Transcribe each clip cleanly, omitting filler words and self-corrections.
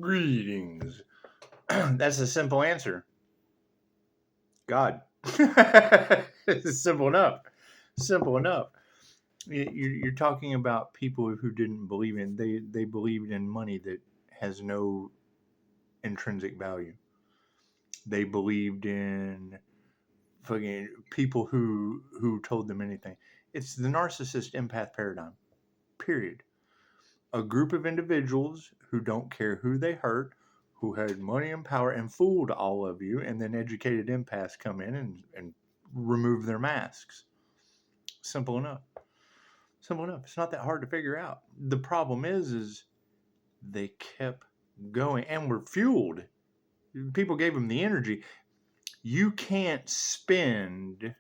Greetings. That's a simple answer. God. It's simple enough. Simple enough. You're talking about people who didn't believe in, they believed in money that has no intrinsic value. They believed in fucking people who told them anything. It's the narcissist empath paradigm. Period. A group of individuals who don't care who they hurt, who had money and power and fooled all of you, and then educated empaths come in and remove their masks. Simple enough. Simple enough. It's not that hard to figure out. The problem is they kept going and were fueled. People gave them the energy. You can't spend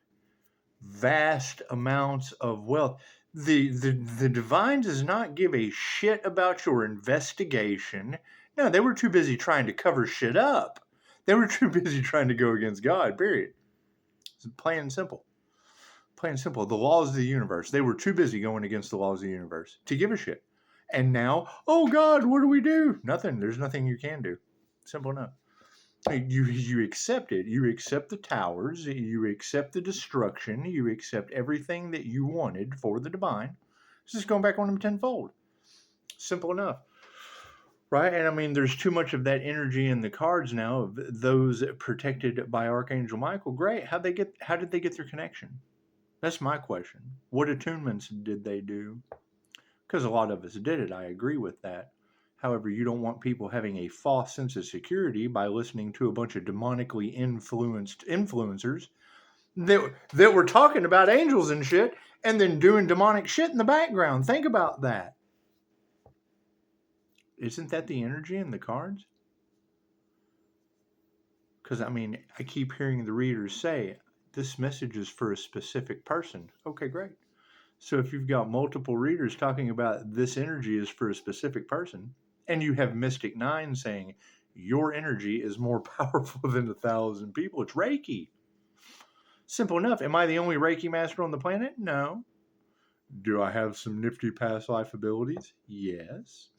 vast amounts of wealth. The divine does not give a shit about your investigation. No, they were too busy trying to cover shit up. They were too busy trying to go against God, period. It's plain and simple. Plain and simple. The laws of the universe. They were too busy going against the laws of the universe to give a shit. And now, oh God, what do we do? Nothing. There's nothing you can do. Simple enough. You accept it. You accept the towers. You accept the destruction. You accept everything that you wanted for the divine. It's just going back on them tenfold. Simple enough. Right? And I mean, there's too much of that energy in the cards now of those protected by Archangel Michael. Great. How did they get their connection? That's my question. What attunements did they do? Because a lot of us did it. I agree with that. However, you don't want people having a false sense of security by listening to a bunch of demonically influenced influencers that were talking about angels and shit and then doing demonic shit in the background. Think about that. Isn't that the energy in the cards? Because, I mean, I keep hearing the readers say, this message is for a specific person. Okay, great. So if you've got multiple readers talking about this energy is for a specific person, and you have Mystic 9 saying your energy is more powerful than 1,000 people, it's Reiki. Simple enough. Am I the only Reiki master on the planet? No. Do I have some nifty past life abilities? Yes.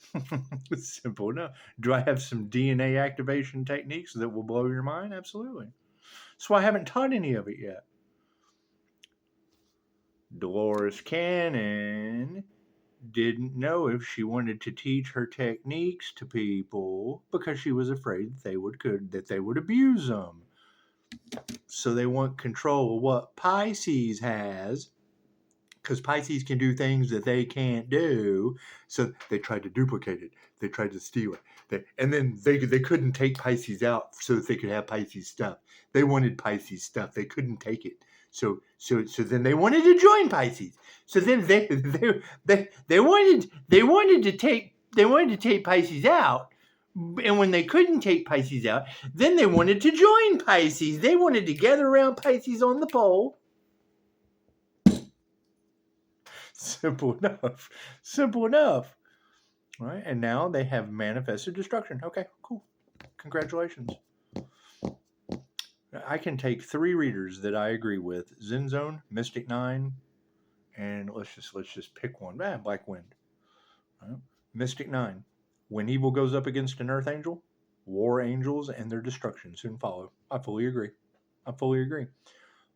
Simple enough. Do I have some DNA activation techniques that will blow your mind? Absolutely. So I haven't taught any of it yet. Dolores Cannon didn't know if she wanted to teach her techniques to people because she was afraid that they would abuse them. So they want control of what Pisces has, because Pisces can do things that they can't do. So they tried to duplicate it. They tried to steal it. And then they couldn't take Pisces out so that they could have Pisces stuff. They wanted Pisces stuff. They couldn't take it. So then they wanted to join Pisces. So then they wanted to take Pisces out. And when they couldn't take Pisces out, then they wanted to join Pisces. They wanted to gather around Pisces on the pole. Simple enough. Simple enough. All right. And now they have manifested destruction. Okay, cool. Congratulations. I can take 3 readers that I agree with: Zen Zone, Mystic 9, and let's just pick one. Black Wind. Right. Mystic 9. When evil goes up against an earth angel, war angels and their destruction soon follow. I fully agree.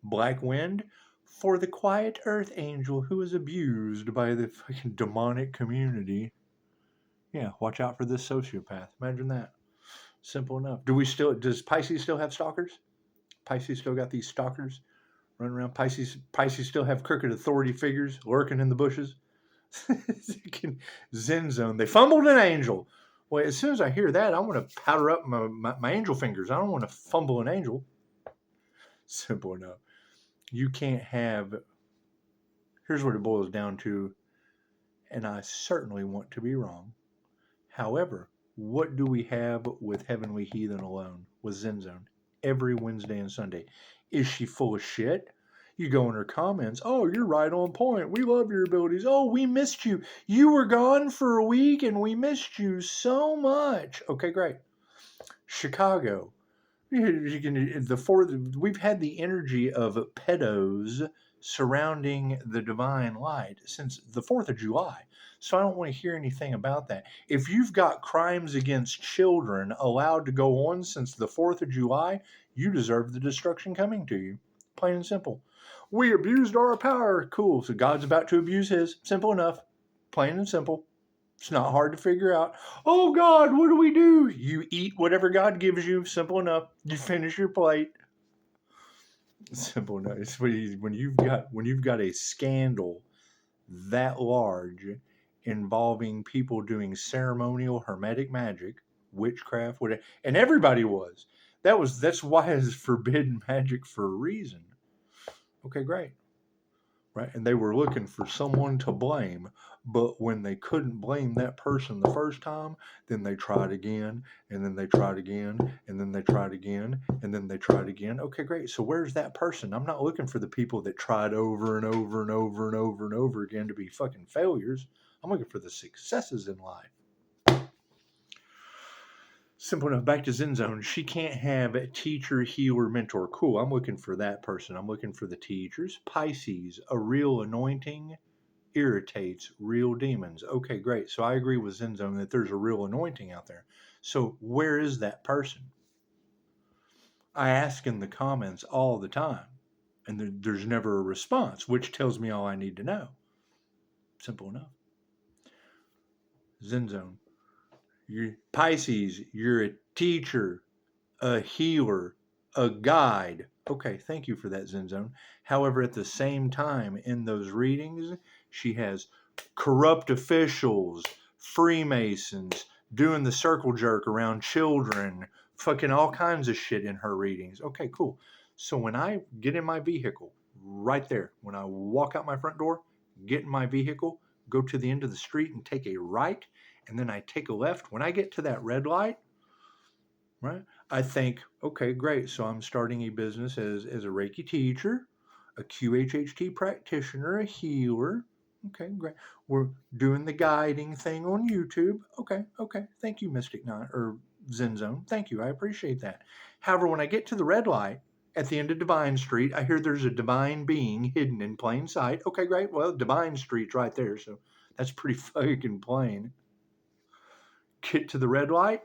Black Wind, for the quiet earth angel who is abused by the fucking demonic community. Yeah, watch out for this sociopath. Imagine that. Simple enough. Does Pisces still have stalkers? Pisces still got these stalkers running around? Pisces still have crooked authority figures lurking in the bushes? Zen Zone. They fumbled an angel. Well, as soon as I hear that, I want to powder up my angel fingers. I don't want to fumble an angel. Simple enough. You can't have... Here's what it boils down to, and I certainly want to be wrong. However, what do we have with Heavenly Heathen alone, with Zen Zone, every Wednesday and Sunday? Is she full of shit? You go in her comments, oh, you're right on point. We love your abilities. Oh, we missed you. You were gone for a week and we missed you so much. Okay, great. Chicago. We've had the energy of pedos surrounding the divine light since the 4th of July. So I don't want to hear anything about that. If you've got crimes against children allowed to go on since the 4th of July, you deserve the destruction coming to you. Plain and simple. We abused our power. Cool. So God's about to abuse his. Simple enough. Plain and simple. It's not hard to figure out. Oh God, what do we do? You eat whatever God gives you. Simple enough. You finish your plate. Simple enough. It's when you've got a scandal that large involving people doing ceremonial hermetic magic, witchcraft, whatever, and everybody was. That's why it's forbidden magic for a reason. Okay, great. Right? And they were looking for someone to blame, but when they couldn't blame that person the first time, then they tried again, and then they tried again, and then they tried again, and then they tried again. Okay, great. So where's that person? I'm not looking for the people that tried over and over and over and over and over again to be fucking failures. I'm looking for the successes in life. Simple enough. Back to Zen Zone. She can't have a teacher, healer, mentor. Cool. I'm looking for that person. I'm looking for the teachers. Pisces, a real anointing irritates real demons. Okay, great. So I agree with Zen Zone that there's a real anointing out there. So where is that person? I ask in the comments all the time, and there's never a response, which tells me all I need to know. Simple enough. Zen Zone. Pisces, you're a teacher, a healer, a guide. Okay, thank you for that, Zen Zone. However, at the same time, in those readings, she has corrupt officials, Freemasons, doing the circle jerk around children, fucking all kinds of shit in her readings. Okay, cool. So when I get in my vehicle, right there, when I walk out my front door, get in my vehicle, go to the end of the street and take a right, and then I take a left. When I get to that red light, right, I think, okay, great. So I'm starting a business as a Reiki teacher, a QHHT practitioner, a healer. Okay, great. We're doing the guiding thing on YouTube. Okay. Thank you, Mystic Nine or Zen Zone. Thank you. I appreciate that. However, when I get to the red light at the end of Divine Street, I hear there's a divine being hidden in plain sight. Okay, great. Well, Divine Street's right there, so that's pretty fucking plain. Get to the red light.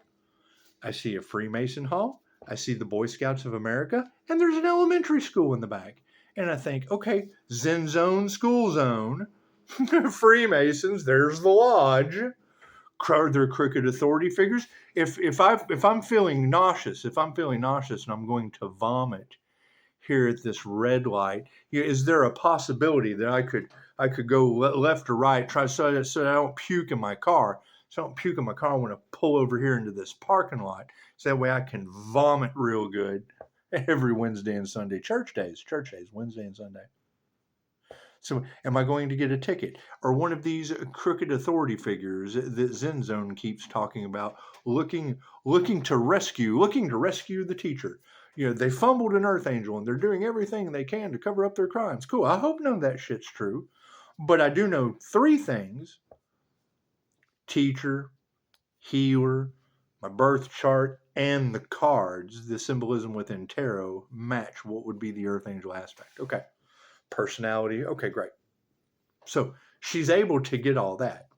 I see a Freemason Hall. I see the Boy Scouts of America, and there's an elementary school in the back. And I think, okay, Zen Zone, School Zone, Freemasons, there's the lodge. They're crooked authority figures. If I'm feeling nauseous, and I'm going to vomit here at this red light, is there a possibility that I could go left or right, try so I don't puke in my car? So I don't puke in my car. I want to pull over here into this parking lot, so that way I can vomit real good every Wednesday and Sunday. Church days, Wednesday and Sunday. So am I going to get a ticket? Or one of these crooked authority figures that Zen Zone keeps talking about, looking to rescue the teacher. They fumbled an Earth Angel and they're doing everything they can to cover up their crimes. Cool. I hope none of that shit's true. But I do know 3 things: teacher, healer, my birth chart, and the cards, the symbolism within tarot, match what would be the Earth Angel aspect. Okay. Personality. Okay, great. So she's able to get all that.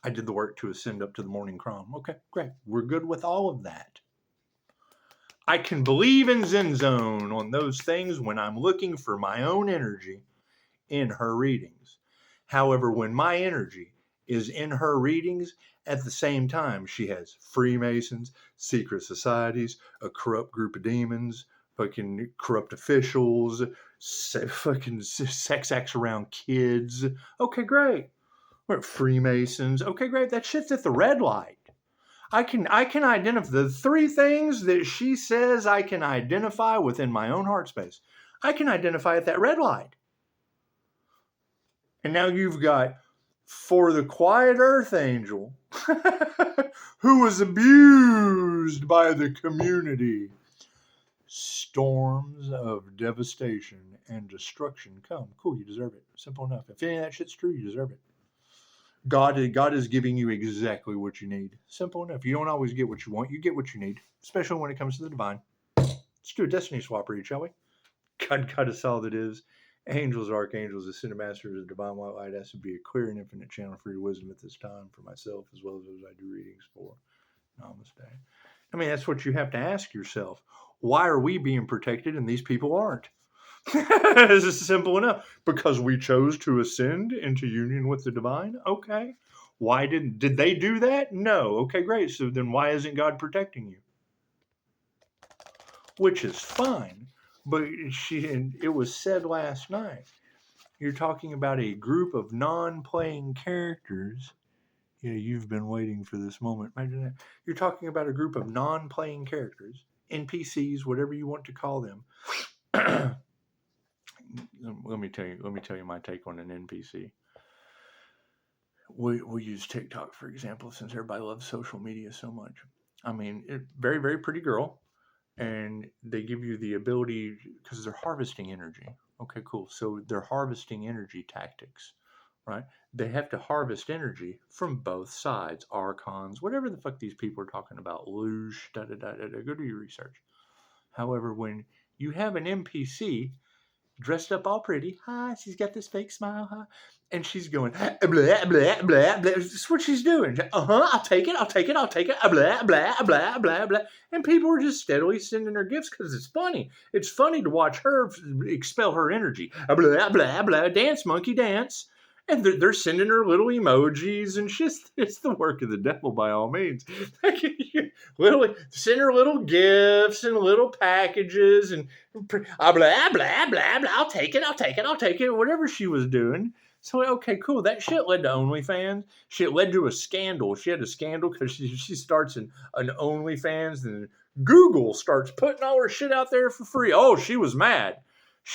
I did the work to ascend up to the morning crown. Okay, great. We're good with all of that. I can believe in Zen Zone on those things when I'm looking for my own energy in her readings. However, when my energy is in her readings, at the same time, she has Freemasons, secret societies, a corrupt group of demons, fucking corrupt officials, fucking sex acts around kids. Okay, great. We're Freemasons. Okay, great. That shit's at the red light. I can identify the 3 things that she says I can identify within my own heart space. I can identify at that red light. And now you've got, for the quiet Earth Angel, who was abused by the community, storms of devastation and destruction come. Cool, you deserve it. Simple enough. If any of that shit's true, you deserve it. God is giving you exactly what you need. Simple enough. You don't always get what you want. You get what you need, especially when it comes to the divine. Let's do a destiny swap read, shall we? God is all that is, Angels, archangels, ascended masters of divine white light, has to be a clear and infinite channel for your wisdom at this time for myself as well as those I do readings for. Namaste. I mean, that's what you have to ask yourself. Why are we being protected and these people aren't? This is simple enough. Because we chose to ascend into union with the divine? Okay. Why did they do that? No. Okay, great. So then why isn't God protecting you? Which is fine. But it was said last night. You're talking about a group of non-playing characters. Yeah, you've been waiting for this moment. Imagine that. You're talking about a group of non-playing characters, NPCs, whatever you want to call them. Let me tell you my take on an NPC. We'll use TikTok, for example, since everybody loves social media so much. I mean, very, very pretty girl. And they give you the ability, because they're harvesting energy. Okay, cool. So they're harvesting energy tactics, right? They have to harvest energy from both sides, archons, whatever the fuck these people are talking about, luge, da da da da da. Go do your research. However, when you have an NPC dressed up all pretty. Hi, she's got this fake smile, huh? And she's going, blah, blah, blah, blah. That's what she's doing. I'll take it, blah, blah, blah, blah, blah. And people are just steadily sending her gifts because it's funny. It's funny to watch her expel her energy. Blah, blah, blah, dance, monkey, dance. And they're sending her little emojis and it's the work of the devil by all means. Send her little gifts and little packages and blah, blah, blah, blah. I'll take it, whatever she was doing. So, okay, cool. That shit led to OnlyFans. Shit led to a scandal. She had a scandal because she starts an OnlyFans and Google starts putting all her shit out there for free. Oh, she was mad.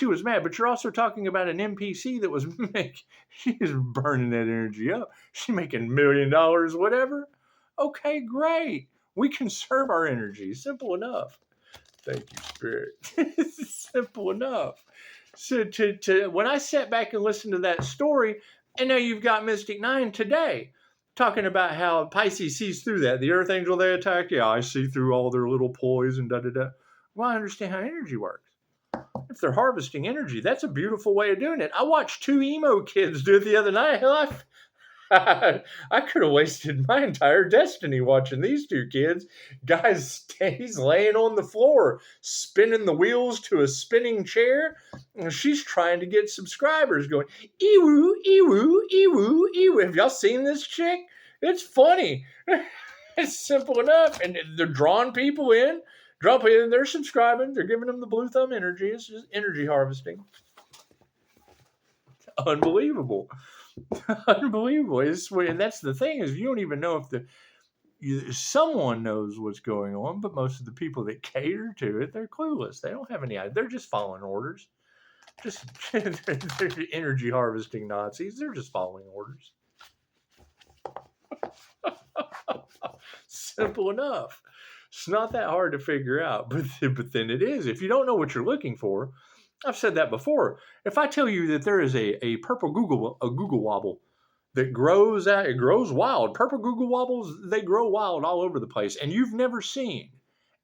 But you're also talking about an NPC that was she is burning that energy up. She's making $1 million, whatever. Okay, great. We conserve our energy. Simple enough. Thank you, Spirit. Simple enough. So when I sat back and listened to that story, and now you've got Mystic 9 today talking about how Pisces sees through that. The Earth Angel they attack, yeah, I see through all their little ploys and da-da-da. Well, I understand how energy works. If they're harvesting energy, that's a beautiful way of doing it. I watched 2 emo kids do it the other night. Hell, I could have wasted my entire destiny watching these 2 kids. He's laying on the floor, spinning the wheels to a spinning chair, and she's trying to get subscribers going, eewoo, eewoo, eewoo, eewoo. Have y'all seen this chick? It's funny. It's simple enough. And they're drawing people in. They're subscribing. They're giving them the blue thumb energy. It's just energy harvesting. Unbelievable. Unbelievable. And that's the thing, is you don't even know if someone knows what's going on, but most of the people that cater to it, they're clueless. They don't have any idea. They're just following orders. They're energy harvesting Nazis. They're just following orders. Simple enough. It's not that hard to figure out, but then it is. If you don't know what you're looking for, I've said that before. If I tell you that there is a purple Google wobble that grows out, it grows wild. Purple Google wobbles, they grow wild all over the place, and you've never seen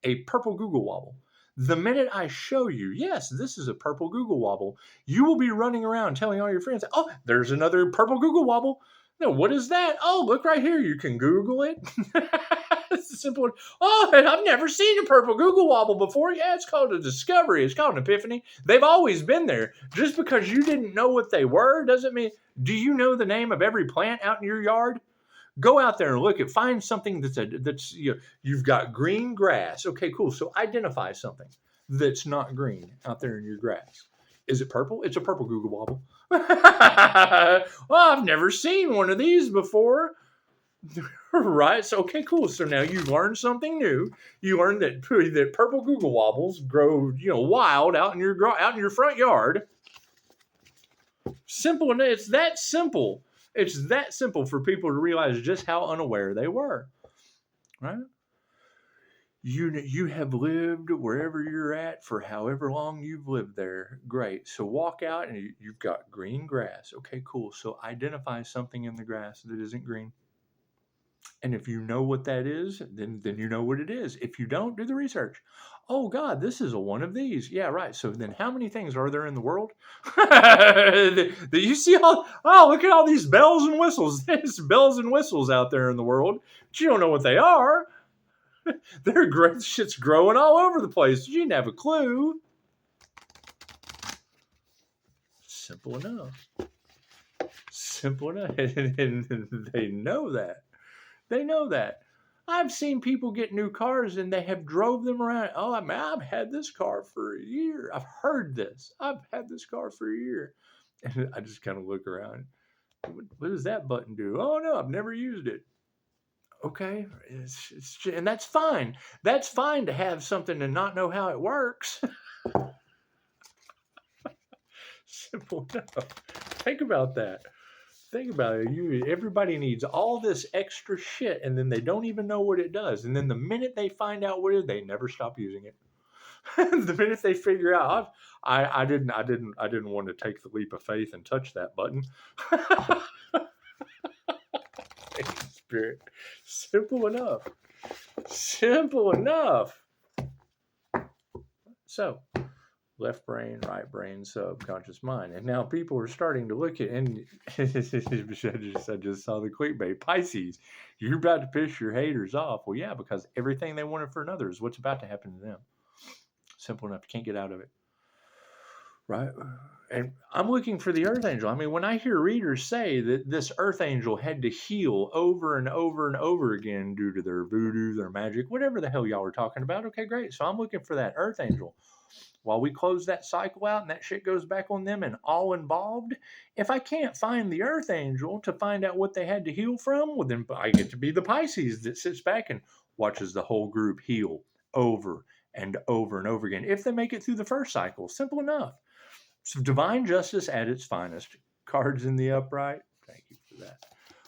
a purple Google wobble. The minute I show you, yes, this is a purple Google wobble, you will be running around telling all your friends, oh, there's another purple Google wobble. No, what is that? Oh, look right here. You can Google it. It's a simple one. Oh, and I've never seen a purple Google wobble before. Yeah, it's called a discovery. It's called an epiphany. They've always been there. Just because you didn't know what they were doesn't mean. Do you know the name of every plant out in your yard? Go out there and look at. Find something that's you've got green grass. Okay, cool. So identify something that's not green out there in your grass. Is it purple? It's a purple Google wobble. Well, I've never seen one of these before. Right? So, okay, cool. So now you've learned something new. You learned that purple Google wobbles grow, wild out in your front yard. Simple, and it's that simple. It's that simple for people to realize just how unaware they were. Right? You have lived wherever you're at for however long you've lived there. Great. So walk out and you've got green grass. Okay, cool. So identify something in the grass that isn't green. And if you know what that is, then you know what it is. If you don't, do the research. Oh God, this is a one of these. Yeah, right. So then how many things are there in the world? That you see all, oh, look at all these bells and whistles. There's bells and whistles out there in the world. But you don't know what they are. They're great shit's growing all over the place. You didn't have a clue. Simple enough. Simple enough. And they know that. They know that. I've seen people get new cars and they have drove them around. Oh, I mean, I've had this car for a year. I've heard this. I've had this car for a year. And I just kind of look around. What does that button do? Oh, no, I've never used it. Okay. And that's fine. That's fine to have something and not know how it works. Simple enough. Think about that. Think about it. Everybody needs all this extra shit, and then they don't even know what it does. And then the minute they find out what it is, they never stop using it. The minute they figure out, I didn't want to take the leap of faith and touch that button. Spirit. Simple enough. Simple enough. So, left brain, right brain, subconscious mind. And now people are starting to look at, and I just saw the clickbait. Pisces, you're about to piss your haters off. Well, yeah, because everything they wanted for another is what's about to happen to them. Simple enough. You can't get out of it. Right? And I'm looking for the earth angel. I mean, when I hear readers say that this earth angel had to heal over and over and over again due to their voodoo, their magic, whatever the hell y'all are talking about, okay, great. So I'm looking for that earth angel. While we close that cycle out and that shit goes back on them and all involved, if I can't find the earth angel to find out what they had to heal from, well, then I get to be the Pisces that sits back and watches the whole group heal over and over and over again. If they make it through the first cycle, simple enough. So divine justice at its finest. Cards in the upright. Thank you for that.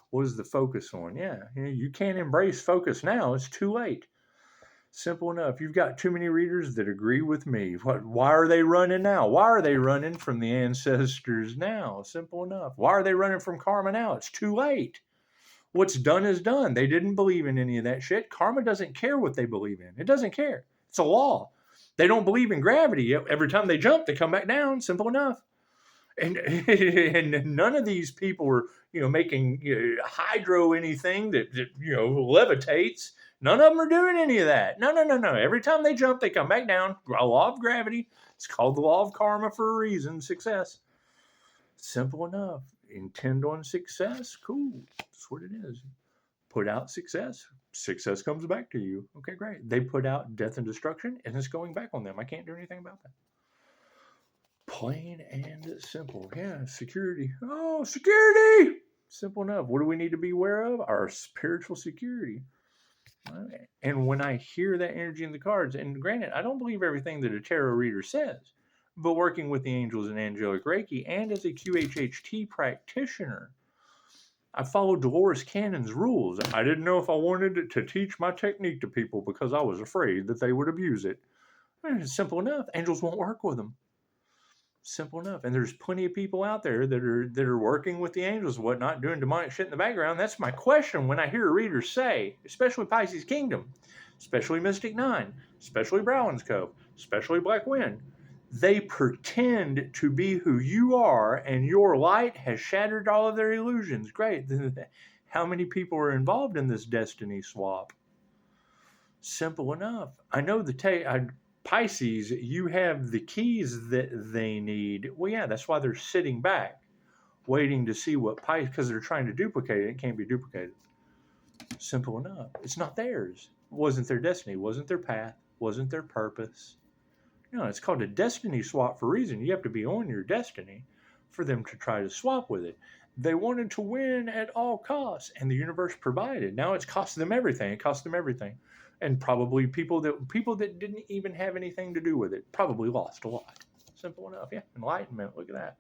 What is the focus on? Yeah, you can't embrace focus now. It's too late. Simple enough. You've got too many readers that agree with me. Why are they running now? Why are they running from the ancestors now? Simple enough. Why are they running from karma now? It's too late. What's done is done. They didn't believe in any of that shit. Karma doesn't care what they believe in. It doesn't care. It's a law. They don't believe in gravity. Every time they jump, they come back down. Simple enough. And none of these people are, making hydro anything that levitates. None of them are doing any of that. No. Every time they jump, they come back down. Law of gravity. It's called the law of karma for a reason. Success. Simple enough. Intend on success. Cool. That's what it is. Put out success. Success comes back to you. Okay, great. They put out death and destruction, and it's going back on them. I can't do anything about that. Plain and simple. Yeah, security. Oh, security! Simple enough. What do we need to be aware of? Our spiritual security. And when I hear that energy in the cards, and granted, I don't believe everything that a tarot reader says, but working with the angels and angelic Reiki, and as a QHHT practitioner, I followed Dolores Cannon's rules. I didn't know if I wanted to teach my technique to people because I was afraid that they would abuse it. It's simple enough. Angels won't work with them. Simple enough. And there's plenty of people out there that are working with the angels and whatnot, doing demonic shit in the background. That's my question when I hear readers say, especially Pisces Kingdom, especially Mystic 9, especially Brown's Cove, especially Black Wind, they pretend to be who you are, and your light has shattered all of their illusions. Great. How many people are involved in this destiny swap? Simple enough. I know Pisces, you have the keys that they need. Well, yeah, that's why they're sitting back, waiting to see what Pisces, because they're trying to duplicate it. It can't be duplicated. Simple enough. It's not theirs. It wasn't their destiny. It wasn't their path. It wasn't their purpose. No, it's called a destiny swap for a reason. You have to be on your destiny for them to try to swap with it. They wanted to win at all costs, and the universe provided. Now it's cost them everything. It cost them everything. And probably people that didn't even have anything to do with it probably lost a lot. Simple enough. Yeah, enlightenment. Look at that.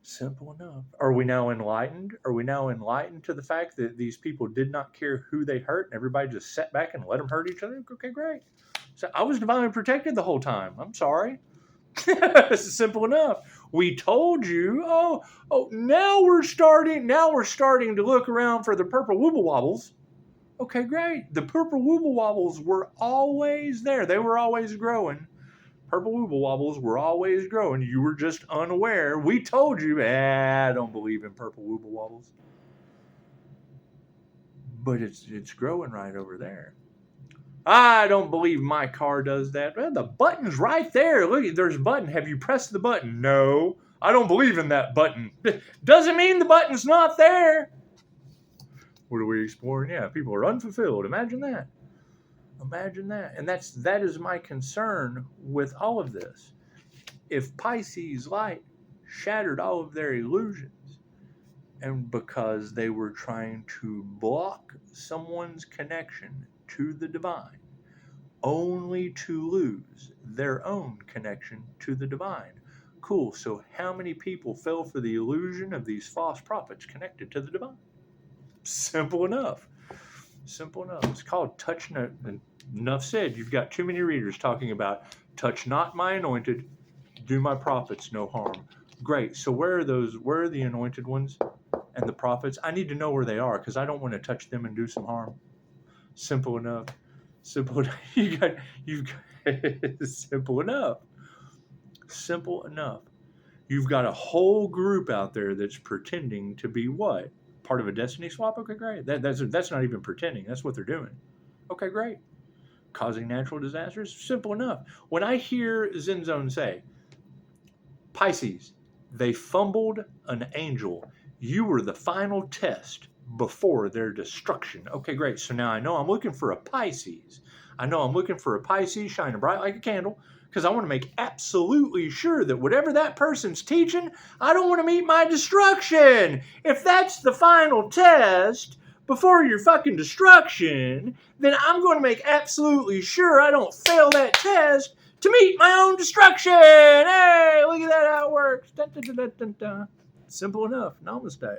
Simple enough. Are we now enlightened? Are we now enlightened to the fact that these people did not care who they hurt and everybody just sat back and let them hurt each other? Okay, great. So I was divinely protected the whole time. I'm sorry. This is simple enough. We told you. Oh, now we're starting to look around for the purple wibble wobbles. Okay, great. The purple wooble wobbles were always there. They were always growing. Purple wooble wobbles were always growing. You were just unaware. We told you, I don't believe in purple wooble wobbles. But it's growing right over there. I don't believe my car does that. Well, the button's right there. Look, there's a button. Have you pressed the button? No. I don't believe in that button. Doesn't mean the button's not there. What are we exploring? Yeah, people are unfulfilled. Imagine that. Imagine that. And that is my concern with all of this. If Pisces light shattered all of their illusions, and because they were trying to block someone's connection to the divine, only to lose their own connection to the divine. Cool. So how many people fell for the illusion of these false prophets connected to the divine? Simple enough. Simple enough. It's called touch not. Enough said. You've got too many readers talking about touch not my anointed, do my prophets no harm. Great. So where are those? Where are the anointed ones and the prophets? I need to know where they are because I don't want to touch them and do some harm. Simple enough. Simple enough. You've got simple enough. Simple enough. You've got a whole group out there that's pretending to be what? Part of a destiny swap? Okay, great. That's not even pretending. That's what they're doing. Okay, great. Causing natural disasters? Simple enough. When I hear Zenzone say, Pisces, they fumbled an angel. You were the final test before their destruction. Okay, great. So now I know I'm looking for a Pisces. I know I'm looking for a Pisces shining bright like a candle because I want to make absolutely sure that whatever that person's teaching, I don't want to meet my destruction. If that's the final test before your fucking destruction, then I'm going to make absolutely sure I don't fail that test to meet my own destruction. Hey, look at that, how it works. Dun, dun, dun, dun, dun, dun. Simple enough. Namaste.